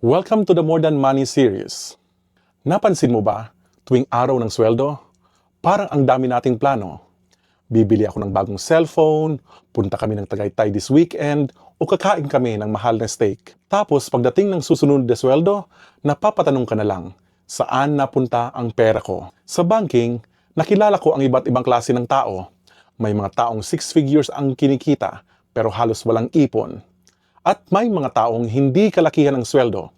Welcome to the More Than Money series. Napansin mo ba, tuwing araw ng sweldo, parang ang dami nating plano. Bibili ako ng bagong cellphone, punta kami ng Tagaytay this weekend, o kakain kami ng mahal na steak. Tapos pagdating ng susunod na sweldo, napapatanong ka na lang, saan napunta ang pera ko? Sa banking, nakilala ko ang iba't ibang klase ng tao. May mga taong 6 figures ang kinikita, pero halos walang ipon. At may mga taong hindi kalakihan ng sweldo,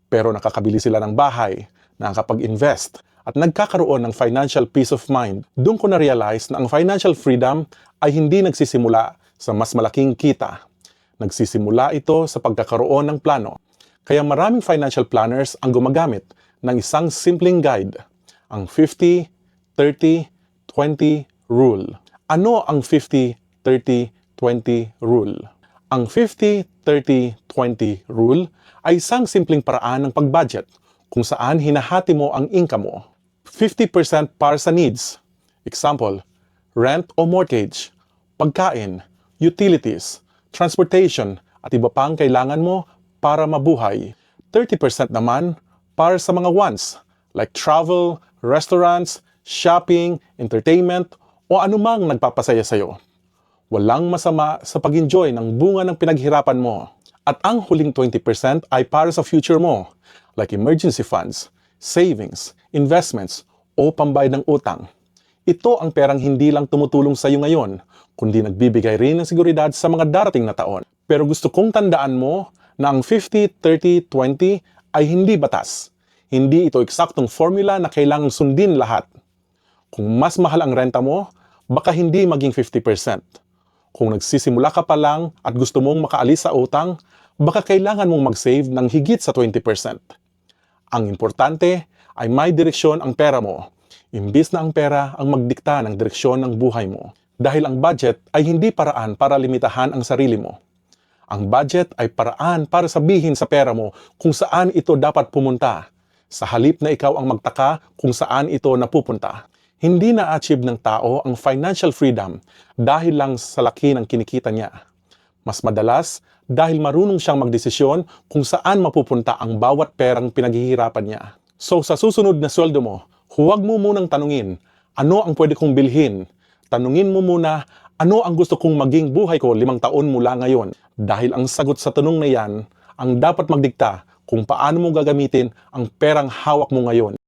pero nakakabili sila ng bahay, nakakapag-invest, at nagkakaroon ng financial peace of mind. Doon ko na-realize na ang financial freedom ay hindi nagsisimula sa mas malaking kita. Nagsisimula ito sa pagkakaroon ng plano. Kaya maraming financial planners ang gumagamit ng isang simpleng guide, ang 50-30-20 rule. Ano ang 50-30-20 rule? Ang 50-30-20 rule ay isang simpleng paraan ng pag-budget kung saan hinahati mo ang income mo. 50% para sa needs. Example, rent o mortgage, pagkain, utilities, transportation, at iba pang kailangan mo para mabuhay. 30% naman para sa mga wants like travel, restaurants, shopping, entertainment, o anumang nagpapasaya sa'yo. Walang masama sa pag-enjoy ng bunga ng pinaghirapan mo. At ang huling 20% ay para sa future mo, like emergency funds, savings, investments, o pambayad ng utang. Ito ang perang hindi lang tumutulong sa iyo ngayon, kundi nagbibigay rin ng seguridad sa mga darating na taon. Pero gusto kong tandaan mo na ang 50-30-20 ay hindi batas. Hindi ito eksaktong formula na kailangang sundin lahat. Kung mas mahal ang renta mo, baka hindi maging 50%. Kung nagsisimula ka pa lang at gusto mong makaalis sa utang, baka kailangan mong mag-save ng higit sa 20%. Ang importante ay may direksyon ang pera mo, imbis na ang pera ang magdikta ng direksyon ng buhay mo. Dahil ang budget ay hindi paraan para limitahan ang sarili mo. Ang budget ay paraan para sabihin sa pera mo kung saan ito dapat pumunta, sa halip na ikaw ang magtaka kung saan ito napupunta. Hindi na-achieve ng tao ang financial freedom dahil lang sa laki ng kinikita niya. Mas madalas, dahil marunong siyang magdesisyon kung saan mapupunta ang bawat perang pinaghihirapan niya. So sa susunod na sweldo mo, huwag mo munang tanungin, ano ang pwede kong bilhin? Tanungin mo muna, ano ang gusto kong maging buhay ko 5 taon mula ngayon? Dahil ang sagot sa tanong na yan, ang dapat magdikta kung paano mo gagamitin ang perang hawak mo ngayon.